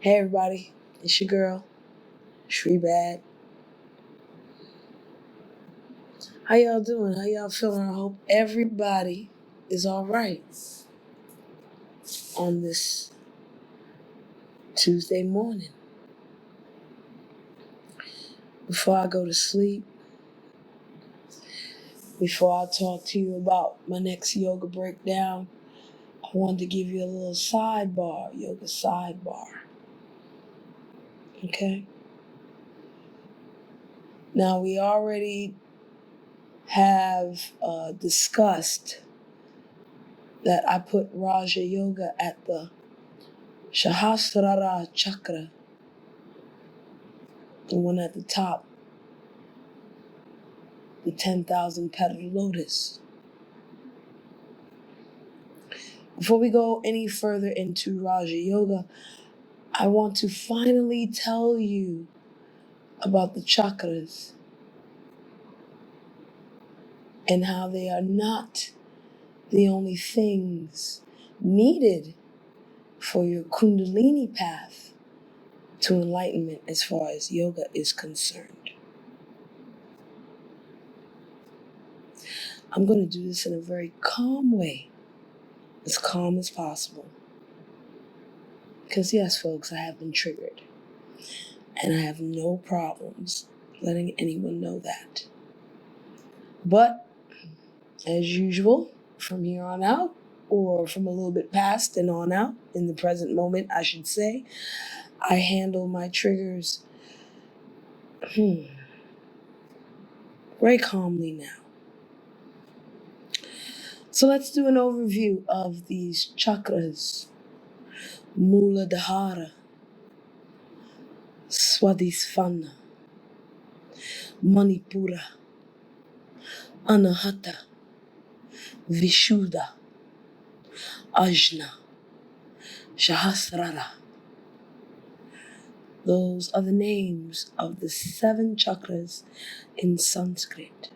Hey everybody, it's your girl, Shri Bad. How y'all doing? How y'all feeling? I hope everybody is alright on this Tuesday morning. Before I go to sleep, before I talk to you about my next yoga breakdown, I wanted to give you a little sidebar, yoga sidebar. Okay? Now we already have discussed that I put Raja Yoga at the Sahasrara Chakra, the one at the top, the 10,000 petal lotus. Before we go any further into Raja Yoga, I want to finally tell you about the chakras and how they are not the only things needed for your Kundalini path to enlightenment as far as yoga is concerned. I'm going to do this in a very calm way, as calm as possible. Because yes, folks, I have been triggered. And I have no problems letting anyone know that. But, as usual, from here on out, or from a little bit past and on out, in the present moment, I should say, I handle my triggers very calmly now. So let's do an overview of these chakras. Muladhara, Swadhisthana, Manipura, Anahata, Vishuddha, Ajna, Sahasrara. Those are the names of the 7 chakras in Sanskrit.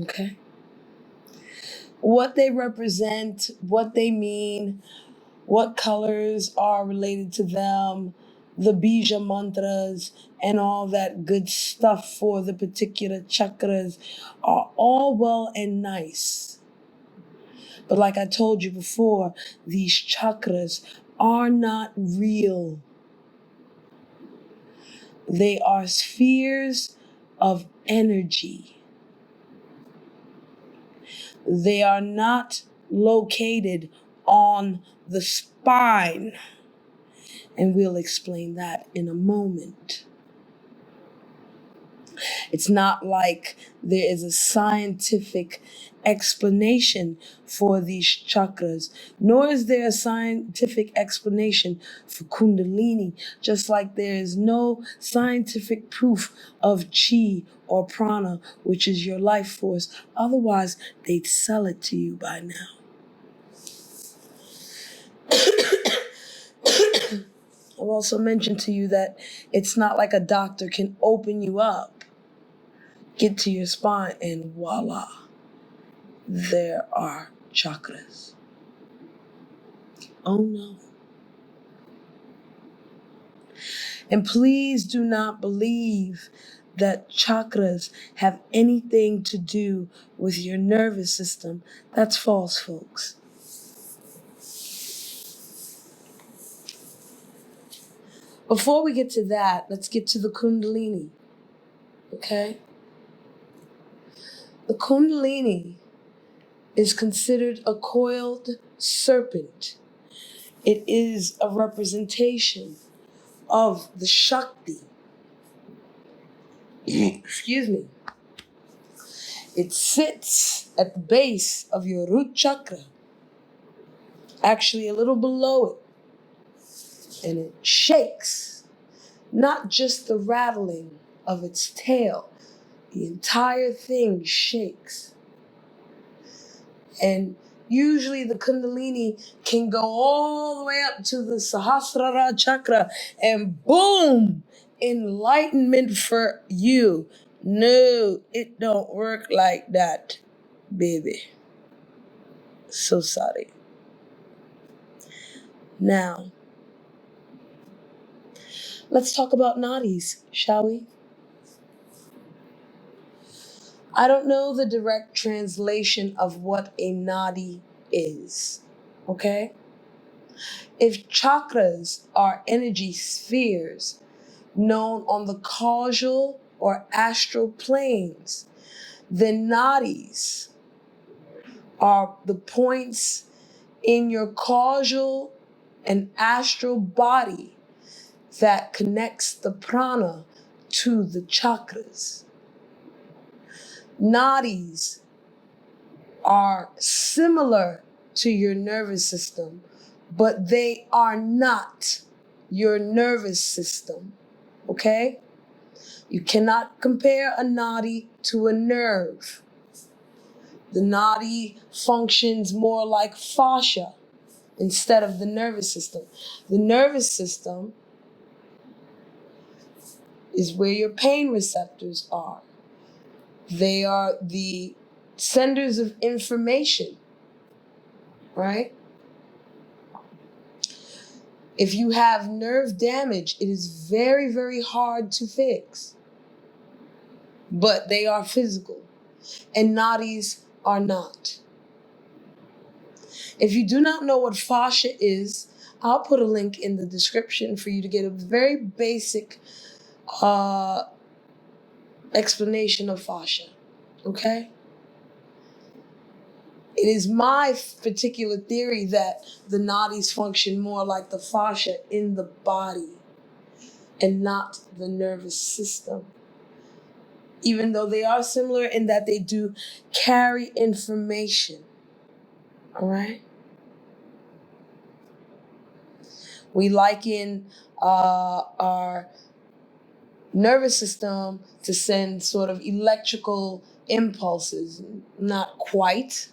Okay? What they represent, what they mean, what colors are related to them, the bija mantras, and all that good stuff for the particular chakras are all well and nice. But like I told you before, these chakras are not real. They are spheres of energy. They are not located on the spine. And we'll explain that in a moment. It's not like there is a scientific explanation for these chakras, nor is there a scientific explanation for Kundalini, just like there is no scientific proof of chi or prana, which is your life force. Otherwise, they'd sell it to you by now. I've also mentioned to you that it's not like a doctor can open you up, get to your spine, and voila, there are chakras. Oh no. And please do not believe that chakras have anything to do with your nervous system. That's false, folks. Before we get to that, let's get to the Kundalini. Okay? The Kundalini is considered a coiled serpent. It is a representation of the Shakti. Excuse me. It sits at the base of your root chakra, actually a little below it, and it shakes, not just the rattling of its tail, the entire thing shakes. And usually the Kundalini can go all the way up to the Sahasrara chakra and boom, enlightenment for you. No, it don't work like that, baby. So sorry. Now, let's talk about nadis, shall we? I don't know the direct translation of what a nadi is, okay? If chakras are energy spheres known on the causal or astral planes, then nadis are the points in your causal and astral body that connects the prana to the chakras. Nadis are similar to your nervous system, but they are not your nervous system, okay? You cannot compare a nadi to a nerve. The nadi functions more like fascia instead of the nervous system. The nervous system is where your pain receptors are. They are the senders of information, right? If you have nerve damage, it is very, very hard to fix. But they are physical, and nadis are not. If you do not know what fascia is, I'll put a link in the description for you to get a very basic explanation of fascia, okay? It is my particular theory that the nadis function more like the fascia in the body and not the nervous system. Even though they are similar in that they do carry information, all right? We liken our nervous system to send sort of electrical impulses. Not quite,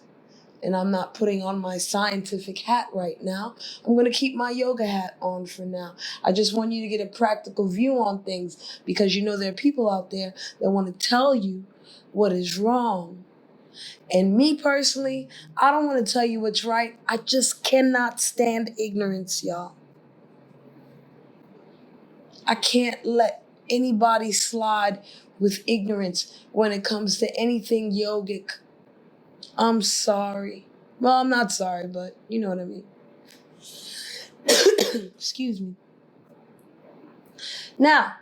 and I'm not putting on my scientific hat right now. I'm going to keep my yoga hat on for now. I just want you to get a practical view on things, because you know there are people out there that want to tell you what is wrong. And me personally, I don't want to tell you what's right. I just cannot stand ignorance, y'all. I can't let anybody slide with ignorance when it comes to anything yogic. I'm sorry. Well, I'm not sorry, but you know what I mean. Excuse me. Now,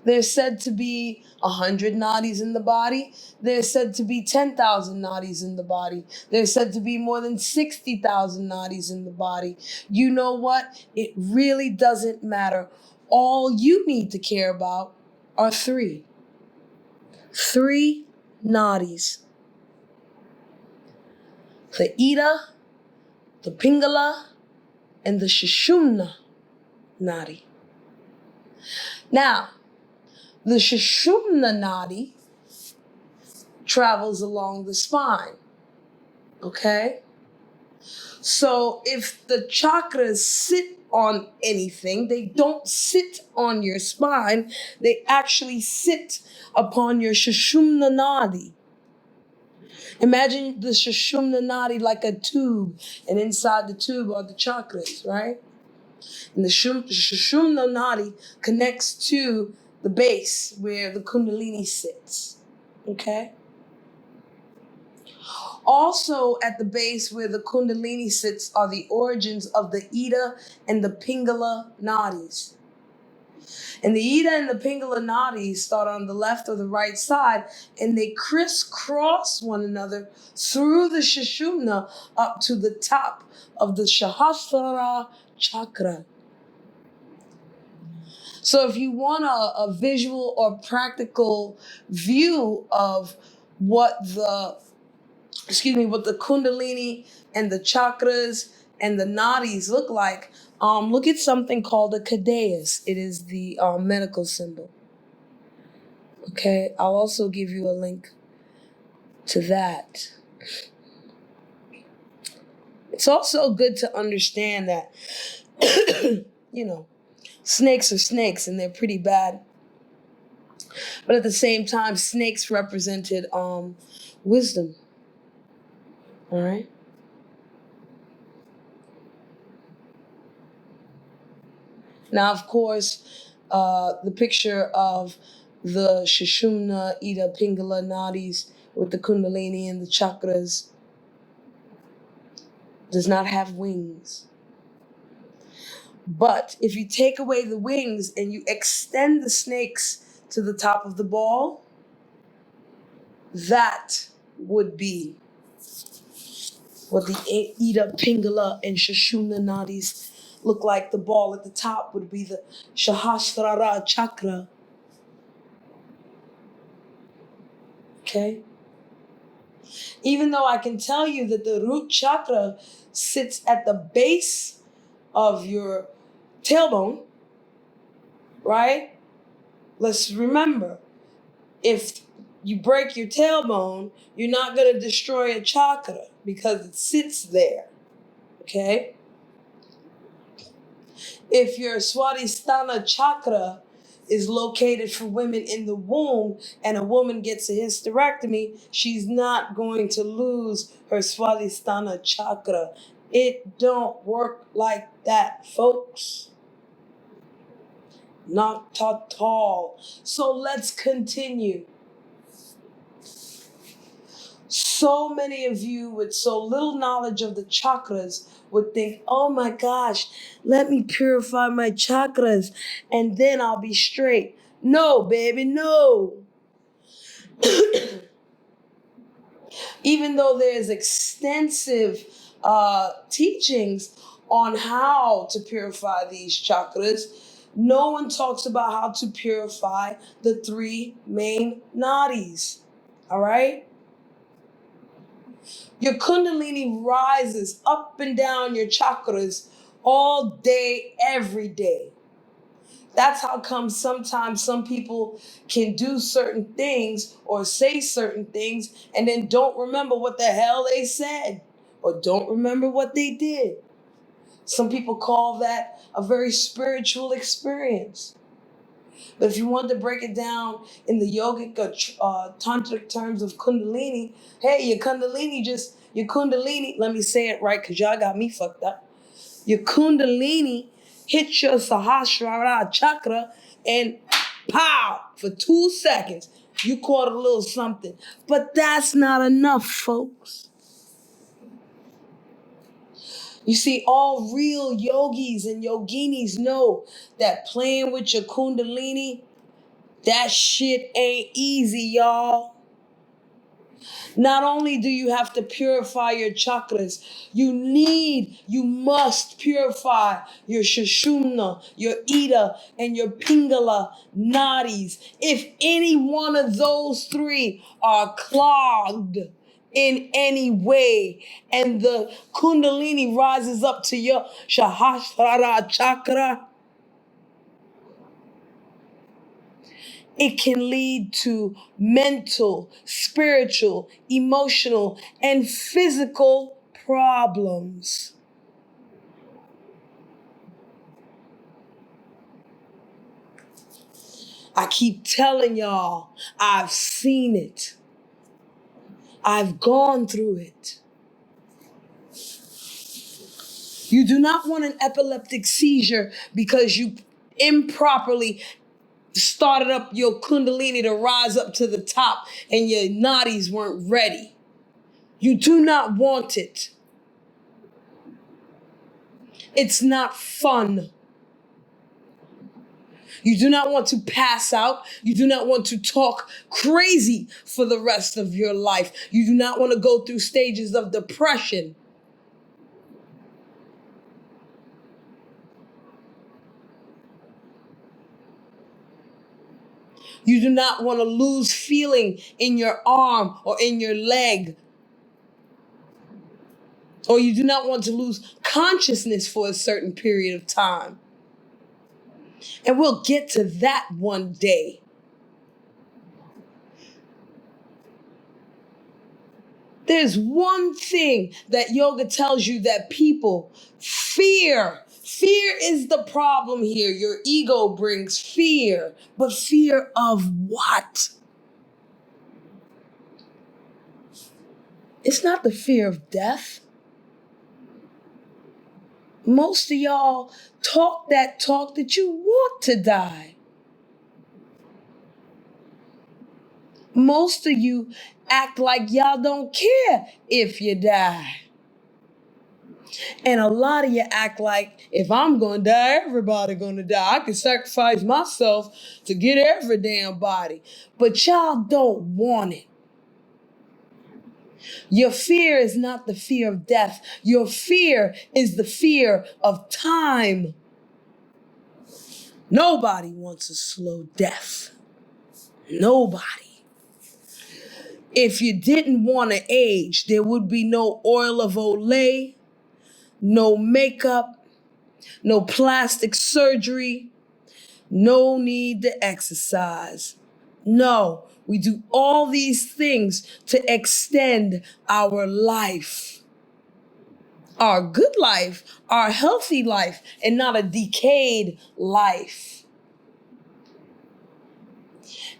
there's said to be 100 nadis in the body. There's said to be 10,000 nadis in the body. There's said to be more than 60,000 nadis in the body. You know what? It really doesn't matter. All you need to care about are three. Three nadis. The Ida, the Pingala, and the Sushumna nadi. Now, the Sushumna nadi travels along the spine, okay? So if the chakras sit on anything, they don't sit on your spine, they actually sit upon your Sushumna nadi. Imagine the Sushumna nadi like a tube, and inside the tube are the chakras, right? And the Sushumna nadi connects to the base where the Kundalini sits, okay? Also at the base where the Kundalini sits are the origins of the Ida and the Pingala nadis. And the Ida and the Pingala nadis start on the left or the right side, and they crisscross one another through the Sushumna up to the top of the Sahasrara chakra. So if you want a visual or practical view of what the Kundalini and the chakras and the nadis look like, look at something called a cadeus. It is the medical symbol. Okay, I'll also give you a link to that. It's also good to understand that, snakes are snakes and they're pretty bad. But at the same time, snakes represented wisdom. All right? Now, of course, the picture of the Sushumna, Ida, Pingala, nadis with the Kundalini and the chakras does not have wings. But if you take away the wings and you extend the snakes to the top of the ball, that would be what the Ida, Pingala, and Sushumna nadis look like. The ball at the top would be the Sahasrara chakra. Okay? Even though I can tell you that the root chakra sits at the base of your tailbone, right? Let's remember, if you break your tailbone, you're not going to destroy a chakra because it sits there, okay? If your Swadhisthana chakra is located for women in the womb and a woman gets a hysterectomy, she's not going to lose her Swadhisthana chakra. It don't work like that, folks. Not at all. So let's continue. So many of you with so little knowledge of the chakras would think, oh my gosh, let me purify my chakras and then I'll be straight. No, baby, no. Even though there's extensive teachings on how to purify these chakras, no one talks about how to purify the three main nadis. All right? Your Kundalini rises up and down your chakras all day, every day. That's how come sometimes some people can do certain things or say certain things and then don't remember what the hell they said or don't remember what they did. Some people call that a very spiritual experience. But if you want to break it down in the yogic tantric terms of Kundalini, hey, your Kundalini, let me say it right because y'all got me fucked up. Your Kundalini hits your Sahasrara chakra and pow, for 2 seconds, you caught a little something. But that's not enough, folks. You see, all real yogis and yoginis know that playing with your Kundalini, that shit ain't easy, y'all. Not only do you have to purify your chakras, you must purify your Sushumna, your Ida, and your Pingala nadis. If any one of those three are clogged in any way, and the Kundalini rises up to your Sahasrara chakra, it can lead to mental, spiritual, emotional, and physical problems. I keep telling y'all, I've seen it. I've gone through it. You do not want an epileptic seizure because you improperly started up your Kundalini to rise up to the top and your nadis weren't ready. You do not want it. It's not fun. You do not want to pass out. You do not want to talk crazy for the rest of your life. You do not want to go through stages of depression. You do not want to lose feeling in your arm or in your leg. Or you do not want to lose consciousness for a certain period of time. And we'll get to that one day. There's one thing that yoga tells you that people fear. Fear is the problem here. Your ego brings fear. But fear of what? It's not the fear of death. Most of y'all talk that you want to die. Most of you act like y'all don't care if you die. And a lot of you act like, if I'm gonna die, everybody gonna die. I can sacrifice myself to get every damn body. But y'all don't want it. Your fear is not the fear of death. Your fear is the fear of time. Nobody wants a slow death. Nobody. If you didn't want to age, there would be no oil of Olay, no makeup, no plastic surgery, no need to exercise. No, we do all these things to extend our life. Our good life, our healthy life, and not a decayed life.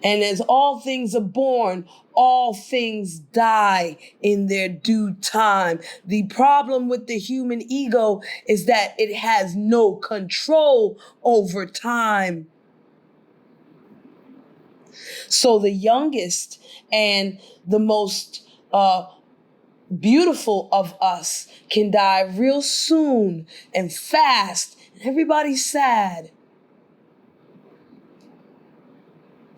And as all things are born, all things die in their due time. The problem with the human ego is that it has no control over time. So the youngest and the most beautiful of us can die real soon and fast, and everybody's sad.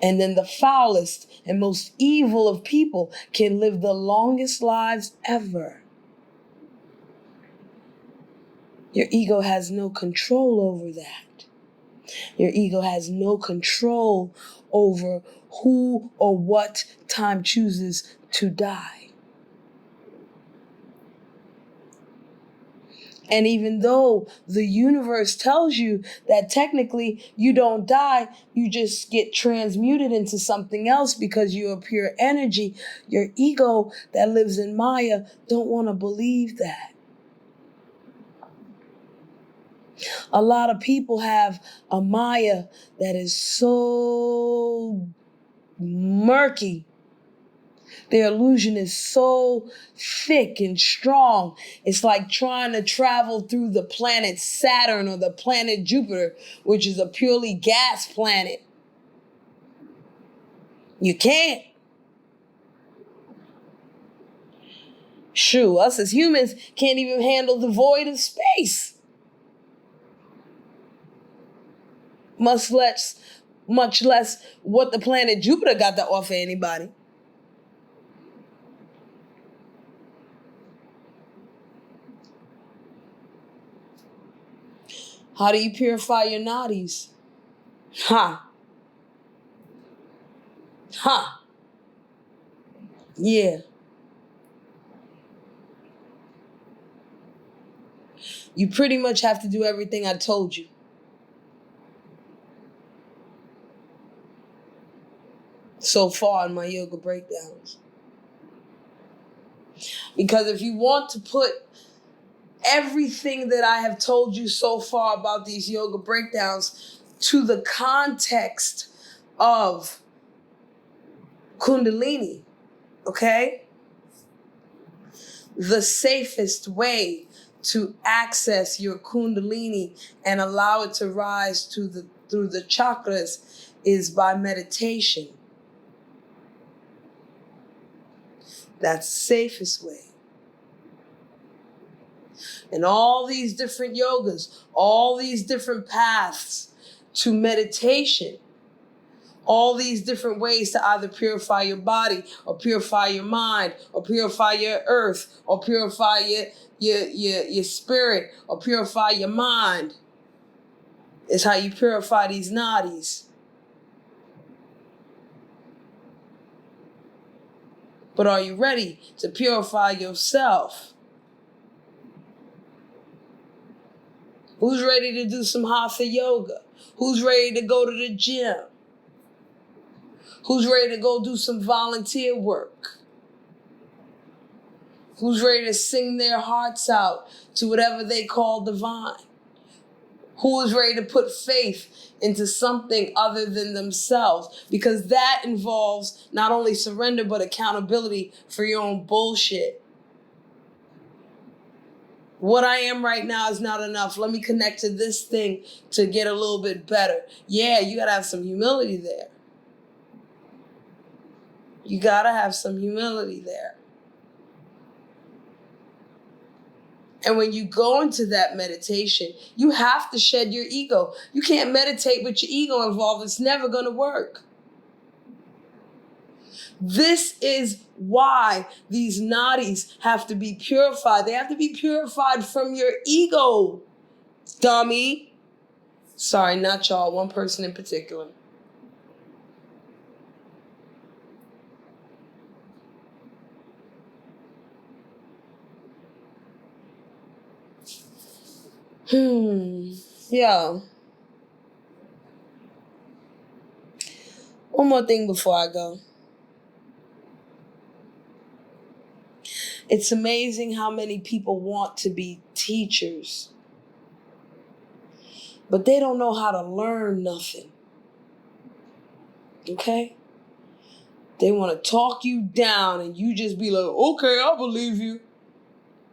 And then the foulest and most evil of people can live the longest lives ever. Your ego has no control over that. Your ego has no control over who or what time chooses to die. And even though the universe tells you that technically you don't die, you just get transmuted into something else because you're pure energy, your ego that lives in Maya don't want to believe that. A lot of people have a Maya that is so murky. Their illusion is so thick and strong. It's like trying to travel through the planet Saturn or the planet Jupiter, which is a purely gas planet. You can't. Shoo, us as humans can't even handle the void of space. Much less what the planet Jupiter got to offer anybody. How do you purify your nadis? Ha. Ha. Yeah. You pretty much have to do everything I told you. So far in my yoga breakdowns. Because if you want to put everything that I have told you so far about these yoga breakdowns to the context of Kundalini, okay? The safest way to access your Kundalini and allow it to rise through the chakras is by meditation. That's the safest way. And all these different yogas, all these different paths to meditation, all these different ways to either purify your body or purify your mind or purify your earth or purify your spirit or purify your mind is how you purify these nadis. But are you ready to purify yourself? Who's ready to do some hatha yoga? Who's ready to go to the gym? Who's ready to go do some volunteer work? Who's ready to sing their hearts out to whatever they call divine? Who is ready to put faith into something other than themselves? Because that involves not only surrender, but accountability for your own bullshit. What I am right now is not enough. Let me connect to this thing to get a little bit better. Yeah, you gotta have some humility there. You gotta have some humility there. And when you go into that meditation, you have to shed your ego. You can't meditate with your ego involved. It's never gonna work. This is why these nadis have to be purified. They have to be purified from your ego, dummy. Sorry, not y'all, one person in particular. Yeah. One more thing before I go. It's amazing how many people want to be teachers, but they don't know how to learn nothing. Okay? They want to talk you down and you just be like, okay, I believe you.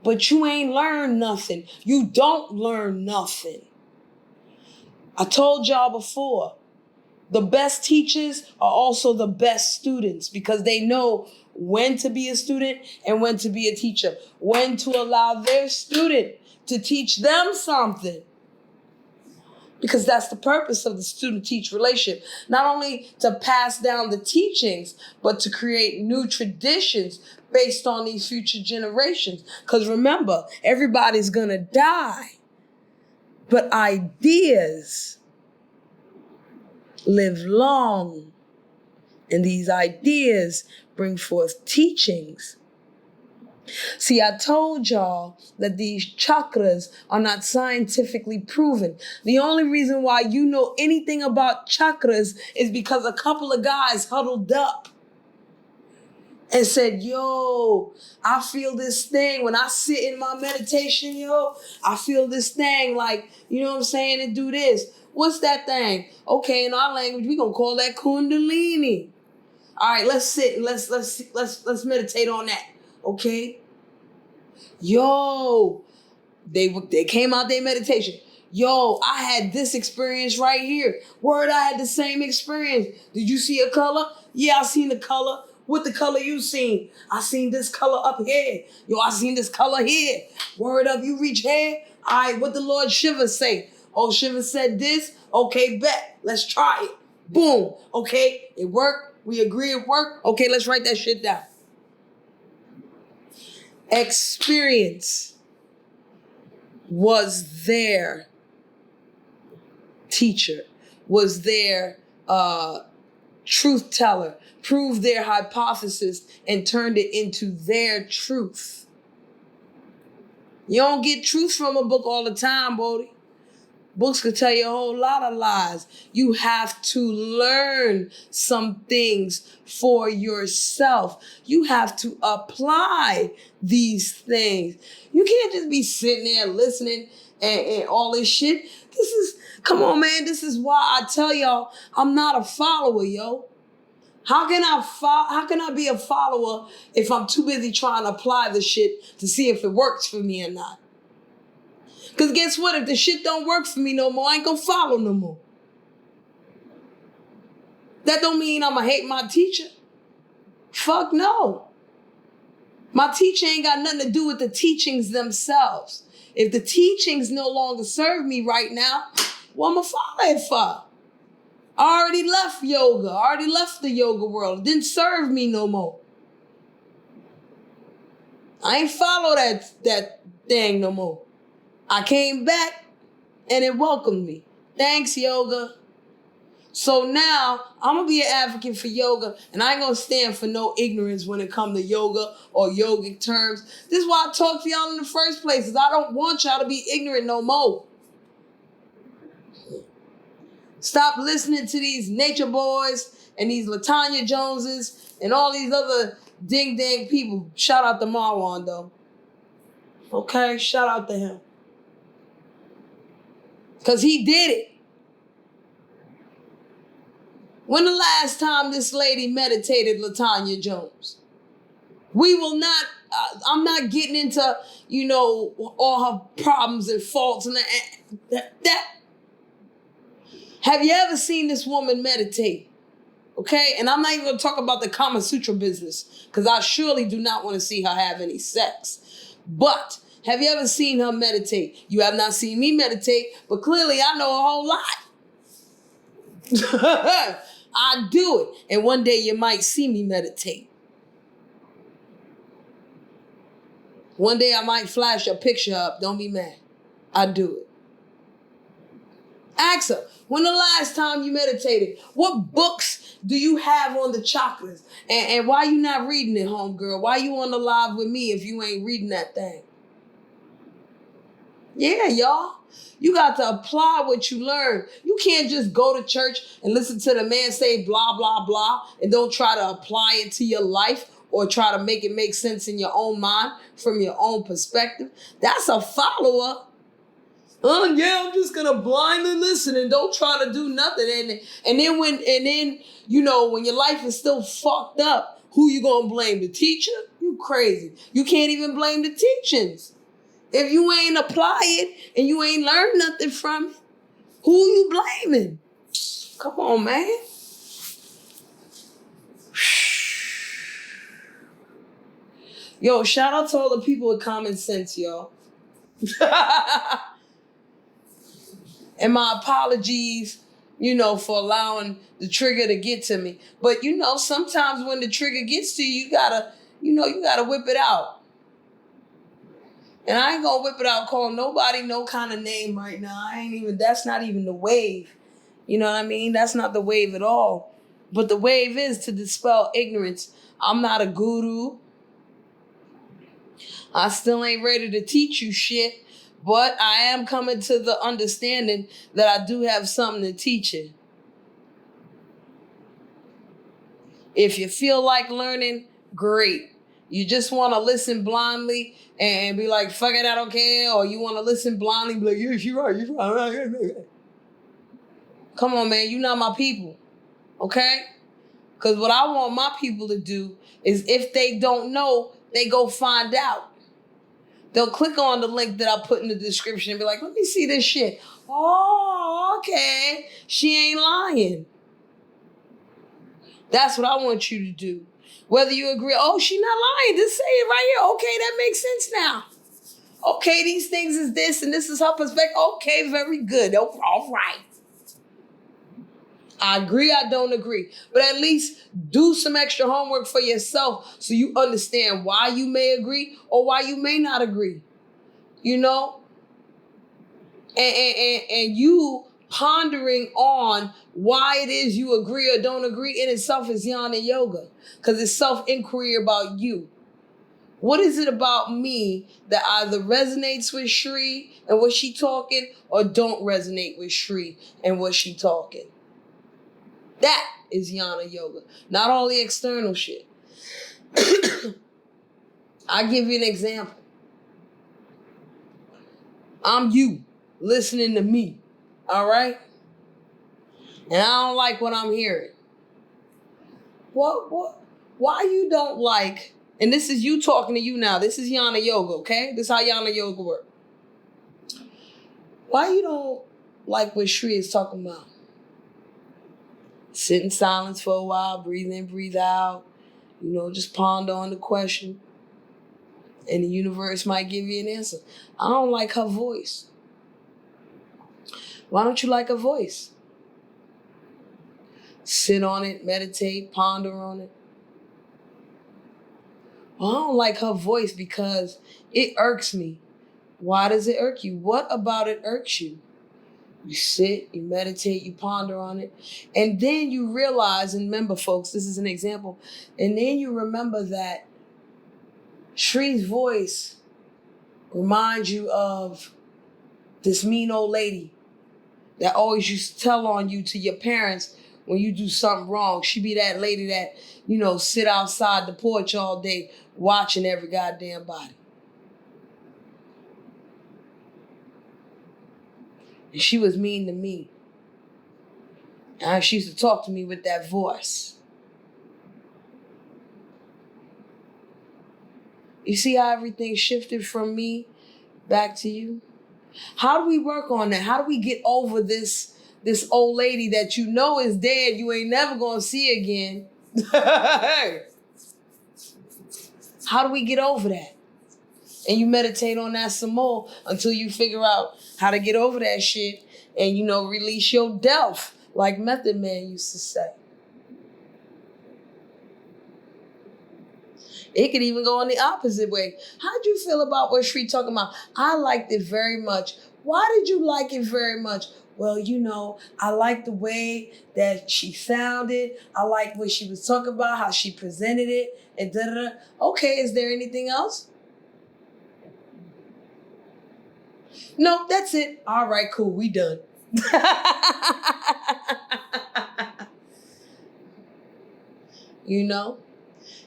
But you ain't learned nothing. You don't learn nothing. I told y'all before, the best teachers are also the best students because they know when to be a student and when to be a teacher, when to allow their student to teach them something. Because that's the purpose of the student-teach relationship. Not only to pass down the teachings, but to create new traditions based on these future generations. Because remember, everybody's going to die. But ideas live long. And these ideas bring forth teachings. See, I told y'all that these chakras are not scientifically proven. The only reason why you know anything about chakras is because a couple of guys huddled up and said, yo, I feel this thing. When I sit in my meditation, yo, I feel this thing like, you know what I'm saying, and do this. What's that thing? Okay, in our language, we're going to call that kundalini. All right, let's sit and let's meditate on that. Okay? Yo, they came out their meditation. Yo, I had this experience right here. Word, I had the same experience. Did you see a color? Yeah, I seen the color. What the color you seen? I seen this color up here. Yo, I seen this color here. Word up, you reach here. All right, what the Lord Shiva say? Oh, Shiva said this. Okay, bet. Let's try it. Boom. Okay, it worked. We agree it worked. Okay, let's write that shit down. Experience was their teacher, was their truth teller, proved their hypothesis and turned it into their truth. You don't get truth from a book all the time, Bodie. Books could tell you a whole lot of lies. You have to learn some things for yourself. You have to apply these things. You can't just be sitting there listening and all this shit. Come on, man. This is why I tell y'all I'm not a follower, yo. How can I be a follower if I'm too busy trying to apply the shit to see if it works for me or not? Because guess what? If the shit don't work for me no more, I ain't gonna follow no more. That don't mean I'm gonna hate my teacher. Fuck no. My teacher ain't got nothing to do with the teachings themselves. If the teachings no longer serve me right now, what am I follow it for? I already left yoga. I already left the yoga world. It didn't serve me no more. I ain't follow that thing no more. I came back and it welcomed me. Thanks, yoga. So now I'm going to be an advocate for yoga, and I ain't going to stand for no ignorance when it comes to yoga or yogic terms. This is why I talk to y'all in the first place, because I don't want y'all to be ignorant no more. Stop listening to these nature boys and these LaTanya Joneses and all these other ding-dang people. Shout out to Marwan, though. Okay? Shout out to him. Because he did it. When the last time this lady meditated, LaTanya Jones? We will not I'm not getting into, all her problems and faults and that. Have you ever seen this woman meditate? Okay, and I'm not even going to talk about the Kama Sutra business because I surely do not want to see her have any sex. But have you ever seen her meditate? You have not seen me meditate, but clearly I know a whole lot. I do it, and one day you might see me meditate. One day I might flash a picture up. Don't be mad. I do it. Ask her, when the last time you meditated? What books do you have on the chakras? And why you not reading it, homegirl? Why you on the live with me if you ain't reading that thing? Yeah, y'all. You got to apply what you learn. You can't just go to church and listen to the man say blah, blah, blah, and don't try to apply it to your life or try to make it make sense in your own mind from your own perspective. That's a follower. Oh yeah, I'm just gonna blindly listen and don't try to do nothing. And then when your life is still fucked up, who you gonna blame? The teacher? You crazy. You can't even blame the teachings. If you ain't apply it and you ain't learned nothing from it, who you blaming? Come on, man. Yo, shout out to all the people with common sense, yo. And my apologies, for allowing the trigger to get to me. But, sometimes when the trigger gets to you, you gotta whip it out. And I ain't gonna whip it out, call nobody no kind of name right now. That's not even the wave. You know what I mean? That's not the wave at all. But the wave is to dispel ignorance. I'm not a guru. I still ain't ready to teach you shit. But I am coming to the understanding that I do have something to teach you. If you feel like learning, great. You just want to listen blindly and be like, fuck it, I don't care. Or you want to listen blindly and be like, yes, you're right. Come on, man. You're not my people. Okay? Because what I want my people to do is if they don't know, they go find out. They'll click on the link that I put in the description and be like, let me see this shit. Oh, okay. She ain't lying. That's what I want you to do. Whether you agree, oh, she not lying. Just say it right here. Okay, that makes sense now. Okay, these things is this and this is her perspective. Okay, very good. Oh, all right. I agree, I don't agree. But at least do some extra homework for yourself so you understand why you may agree or why you may not agree. And you pondering on why it is you agree or don't agree in itself is jnana yoga. Because it's self-inquiry about you. What is it about me that either resonates with Shri and what she talking or don't resonate with Shri and what she talking? That is jnana yoga. Not all the external shit. I'll give you an example. I'm you listening to me. All right? And I don't like what I'm hearing. What? Why you don't like, and this is you talking to you now. This is jnana yoga, okay? This is how jnana yoga works. Why you don't like what Shri is talking about? Sit in silence for a while, breathe in, breathe out. Just ponder on the question. And the universe might give you an answer. I don't like her voice. Why don't you like her voice? Sit on it, meditate, ponder on it. Well, I don't like her voice because it irks me. Why does it irk you? What about it irks you? You sit, you meditate, you ponder on it. And then you realize, and remember, folks, this is an example. And then you remember that Shri's voice reminds you of this mean old lady that always used to tell on you to your parents when you do something wrong. She be that lady that, sit outside the porch all day watching every goddamn body. And she was mean to me. And she used to talk to me with that voice. You see how everything shifted from me back to you? How do we work on that? How do we get over this old lady that you know is dead, you ain't never gonna see again? How do we get over that? And you meditate on that some more until you figure out how to get over that shit and, release your delf, like Method Man used to say. It could even go in the opposite way. How'd you feel about what Sri talking about? I liked it very much. Why did you like it very much? Well, I liked the way that she sounded. I liked what she was talking about, how she presented it, and da-da-da. Okay, is there anything else? No, that's it. All right, cool, we done.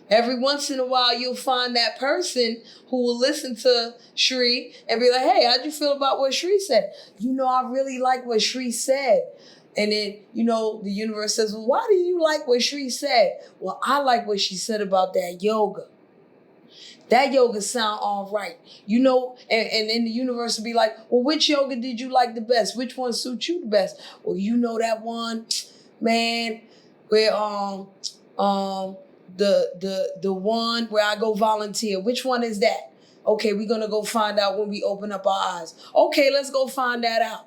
Every once in a while, you'll find that person who will listen to Shri and be like, hey, how'd you feel about what Shri said? I really like what Shri said. And then, the universe says, well, why do you like what Shri said? Well, I like what she said about that yoga. That yoga sound all right. And then the universe will be like, well, which yoga did you like the best? Which one suits you the best? Well, that one, man, where the one where I go volunteer. Which one is that? Okay, we're gonna go find out when we open up our eyes. Okay, let's go find that out.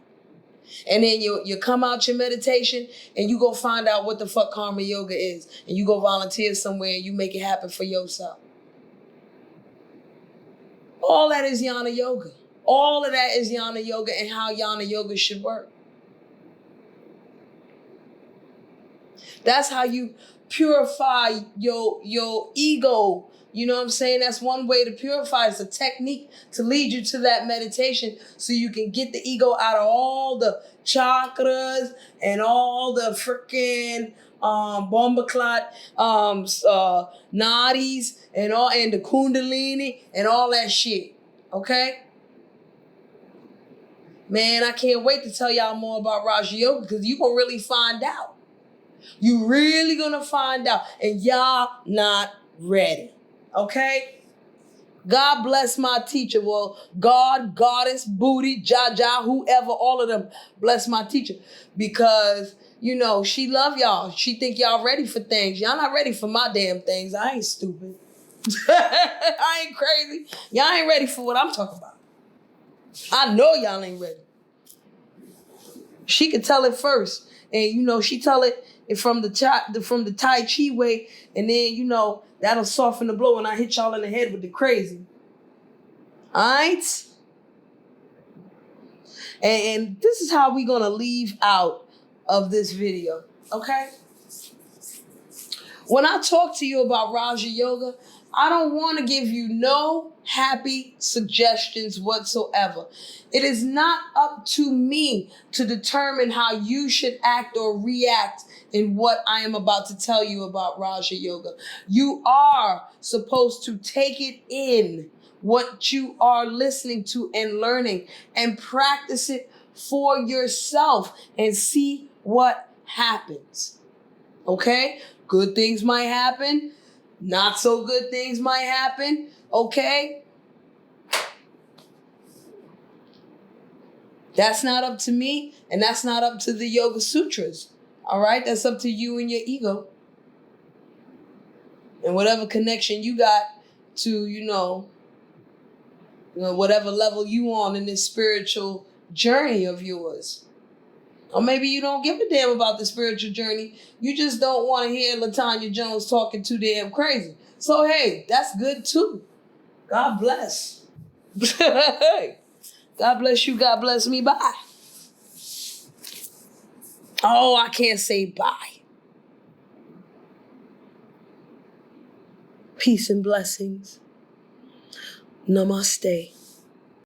And then you come out your meditation and you go find out what the fuck karma yoga is. And you go volunteer somewhere and you make it happen for yourself. All that is Yana Yoga. All of that is Yana Yoga and how Yana Yoga should work. That's how you purify your ego. You know what I'm saying? That's one way to purify. It's a technique to lead you to that meditation so you can get the ego out of all the chakras and all the freaking bomba clot nadis and the kundalini and all that shit. Okay? Man, I can't wait to tell y'all more about Raja Yoga because you're going to really find out. You really going to find out. And y'all not ready. Okay? God bless my teacher. Well, God, goddess, booty, Jaja, whoever, all of them bless my teacher. Because, she love y'all. She think y'all ready for things. Y'all not ready for my damn things. I ain't stupid. I ain't crazy. Y'all ain't ready for what I'm talking about. I know y'all ain't ready. She could tell it first. And, she tell it from the Tai Chi way. And then, that'll soften the blow when I hit y'all in the head with the crazy. All right? And this is how we're going to leave out of this video. Okay? When I talk to you about Raja Yoga, I don't want to give you no happy suggestions whatsoever. It is not up to me to determine how you should act or react in what I am about to tell you about Raja Yoga. You are supposed to take it in, what you are listening to and learning, and practice it for yourself and see what happens. Okay? Good things might happen. Not so good things might happen. Okay? That's not up to me, and that's not up to the Yoga Sutras. All right? That's up to you and your ego. And whatever connection you got to, whatever level you on in this spiritual journey of yours. Or maybe you don't give a damn about the spiritual journey. You just don't want to hear LaTanya Jones talking too damn crazy. So, hey, that's good too. God bless. God bless you. God bless me. Bye. Oh, I can't say bye. Peace and blessings. Namaste.